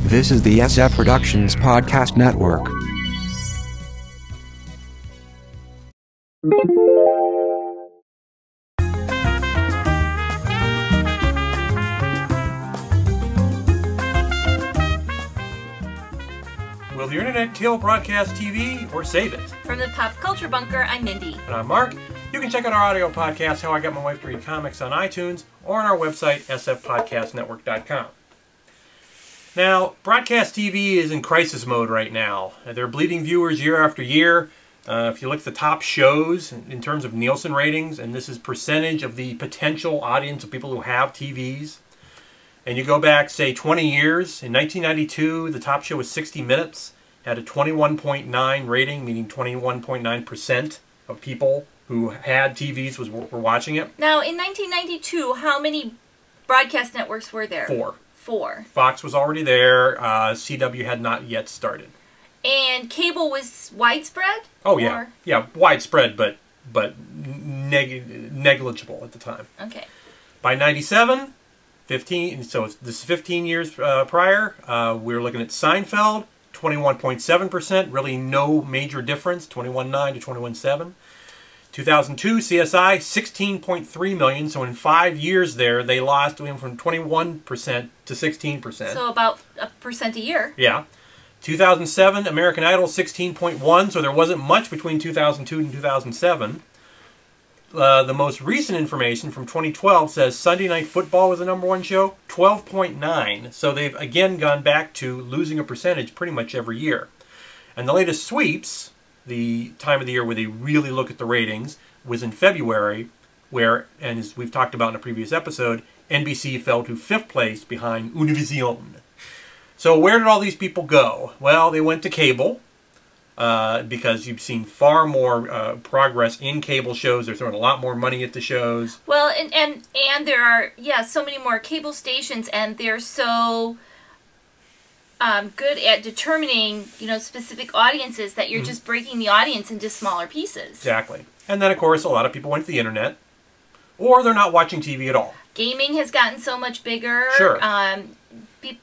This is the SF Productions Podcast Network. Will the internet kill broadcast TV or save it? From the Pop Culture Bunker, I'm Mindy. And I'm Mark. You can check out our audio podcast, How I Got My Wife to Read Comics, on iTunes or on our website, sfpodcastnetwork.com. Now, broadcast TV is in crisis mode right now. They're bleeding viewers year after year. If you look at the top shows in terms of Nielsen ratings, and this is percentage of the potential audience of people who have TVs, and you go back, say, 20 years, in 1992, the top show was 60 Minutes, had a 21.9 rating, meaning 21.9% of people who had TVs were watching it. Now, in 1992, how many broadcast networks were there? Four. Fox was already there. CW had not yet started. And cable was widespread? Oh, yeah. Yeah, widespread, but negligible at the time. Okay. By 97, 15, so this is 15 years prior, we're looking at Seinfeld, 21.7%, really no major difference, 21.9 to 21.7. 2002, CSI, 16.3 million. So in 5 years there, they lost from 21% to 16%. So about a percent a year. Yeah. 2007, American Idol, 16.1. So there wasn't much between 2002 and 2007. The most recent information from 2012 says Sunday Night Football was the #1 show, 12.9. So they've again gone back to losing a percentage pretty much every year. And the latest sweeps, the time of the year where they really look at the ratings, was in February, where, and as we've talked about in a previous episode, NBC fell to 5th place behind Univision. So where did all these people go? Well, they went to cable, because you've seen far more progress in cable shows. They're throwing a lot more money at the shows. Well, and there are, so many more cable stations, and they're so good at determining, specific audiences that you're just breaking the audience into smaller pieces. Exactly. And then, of course, a lot of people went to the internet, or they're not watching TV at all. Gaming has gotten so much bigger. Sure.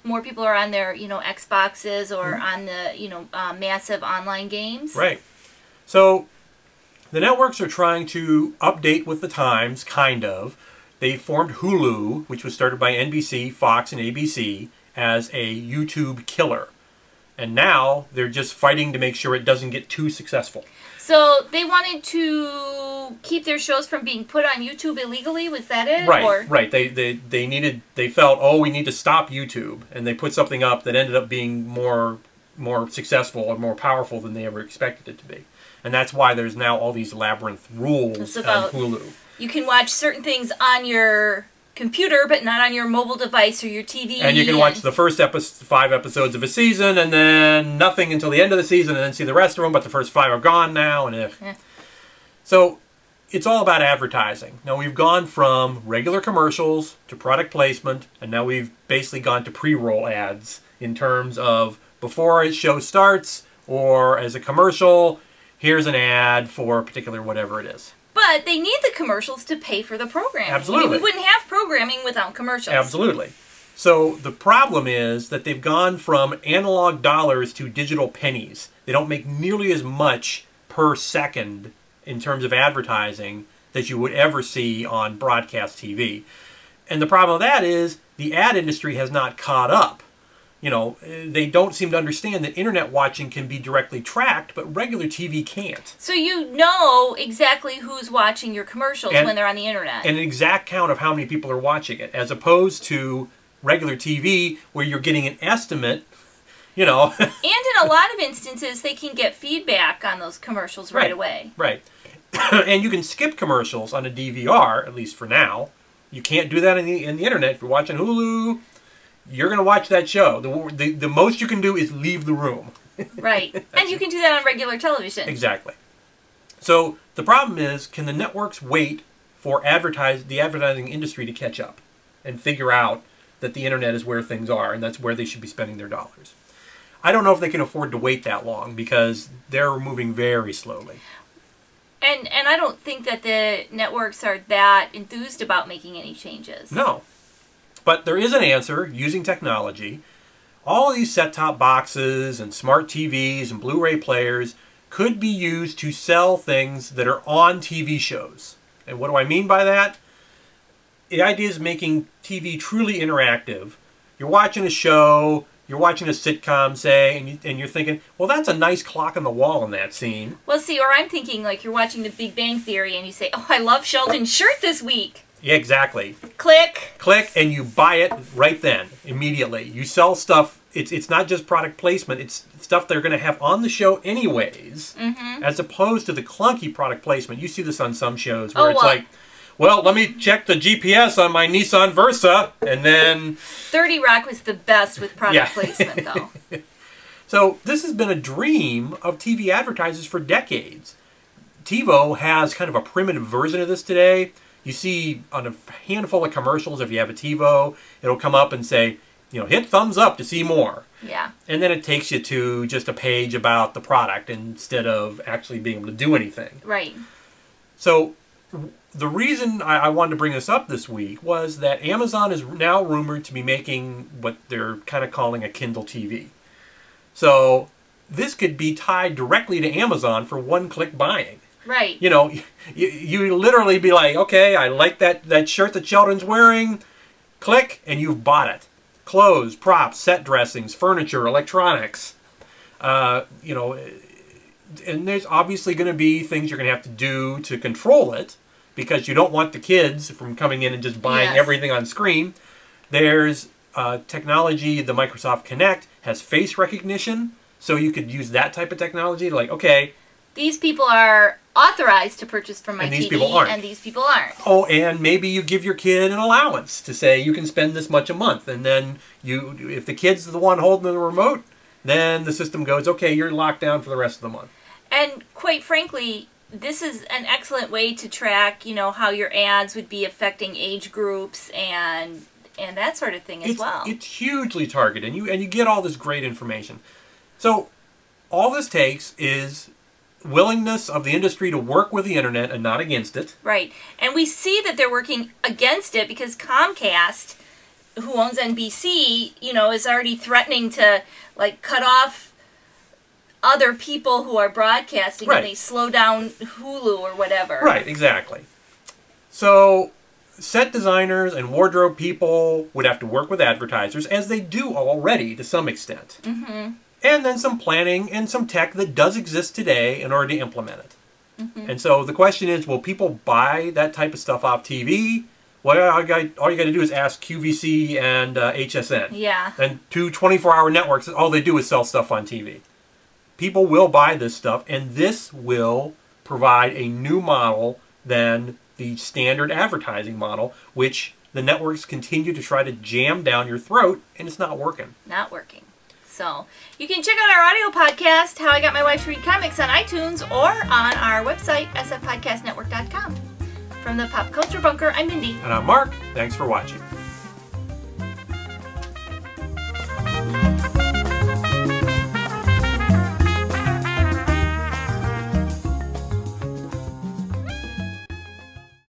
More people are on their, Xboxes or on the, massive online games. Right. So the networks are trying to update with the times, kind of. They formed Hulu, which was started by NBC, Fox, and ABC, as a YouTube killer. And now they're just fighting to make sure it doesn't get too successful. So they wanted to keep their shows from being put on YouTube illegally? Was that it? Right, right. They felt, oh, we need to stop YouTube. And they put something up that ended up being more successful or more powerful than they ever expected it to be. And that's why there's now all these labyrinth rules on Hulu. You can watch certain things on your computer, but not on your mobile device or your TV. And you can watch the first 5 episodes of a season, and then nothing until the end of the season, and then see the rest of them, but the first 5 are gone now. So it's all about advertising. Now we've gone from regular commercials to product placement, and now we've basically gone to pre-roll ads in terms of before a show starts, or as a commercial, here's an ad for a particular whatever it is. But they need the commercials to pay for the programming. Absolutely. We wouldn't have programming without commercials. Absolutely. So the problem is that they've gone from analog dollars to digital pennies. They don't make nearly as much per second in terms of advertising that you would ever see on broadcast TV. And the problem with that is the ad industry has not caught up. They don't seem to understand that internet watching can be directly tracked, but regular TV can't. So you know exactly who's watching your commercials when they're on the internet. And an exact count of how many people are watching it, as opposed to regular TV where you're getting an estimate, And in a lot of instances, they can get feedback on those commercials right away. Right. And you can skip commercials on a DVR, at least for now. You can't do that in the internet. If you're watching Hulu, you're going to watch that show. The most you can do is leave the room. Right. And you can do that on regular television. Exactly. So the problem is, can the networks wait for the advertising industry to catch up and figure out that the internet is where things are and that's where they should be spending their dollars? I don't know if they can afford to wait that long because they're moving very slowly. And I don't think that the networks are that enthused about making any changes. No. But there is an answer using technology all of these set-top boxes and smart TVs and Blu-ray players could be used to sell things that are on TV shows. And what do I mean by that? The idea is making TV truly interactive. You're watching a show, you're watching a sitcom, say, and you're thinking, well, that's a nice clock on the wall in that scene. Well, see, or I'm thinking like you're watching The Big Bang Theory and you say, oh, I love Sheldon's shirt this week. Yeah, exactly. Click. Click, and you buy it right then, immediately. You sell stuff. It's not just product placement. It's stuff they're going to have on the show anyways, as opposed to the clunky product placement. You see this on some shows where it's like, well, let me check the GPS on my Nissan Versa, and then... 30 Rock was the best with product placement, though. So this has been a dream of TV advertisers for decades. TiVo has kind of a primitive version of this today. You see on a handful of commercials, if you have a TiVo, it'll come up and say, you know, hit thumbs up to see more. Yeah. And then it takes you to just a page about the product instead of actually being able to do anything. Right. So the reason I wanted to bring this up this week was that Amazon is now rumored to be making what they're kind of calling a Kindle TV. So this could be tied directly to Amazon for one-click buying. Right. You know, you literally be like, okay, I like that shirt that Sheldon's wearing. Click, and you've bought it. Clothes, props, set dressings, furniture, electronics. You know, and there's obviously going to be things you're going to have to do to control it because you don't want the kids from coming in and just buying everything on screen. There's technology, the Microsoft Kinect has face recognition, so you could use that type of technology to like, okay, these people are authorized to purchase from my and these TV, people aren't. and these people aren't. Oh, and maybe you give your kid an allowance to say you can spend this much a month, and then if the kid's the one holding the remote, then the system goes, okay, you're locked down for the rest of the month. And quite frankly, this is an excellent way to track, you know, how your ads would be affecting age groups and that sort of thing as well. It's hugely targeted, and you get all this great information. So all this takes is willingness of the industry to work with the internet and not against it. Right. And we see that they're working against it because Comcast, who owns NBC, you know, is already threatening to like cut off other people who are broadcasting and they slow down Hulu or whatever. Right, exactly. So set designers and wardrobe people would have to work with advertisers, as they do already to some extent. And then some planning and some tech that does exist today in order to implement it. And so the question is, will people buy that type of stuff off TV? Well, all you got to do is ask QVC and HSN. Yeah. And two 24-hour networks, all they do is sell stuff on TV. People will buy this stuff, and this will provide a new model than the standard advertising model, which the networks continue to try to jam down your throat, and it's not working. Not working. So you can check out our audio podcast, How I Got My Wife to Read Comics, on iTunes or on our website, sfpodcastnetwork.com. From the Pop Culture Bunker, I'm Mindy. And I'm Mark. Thanks for watching.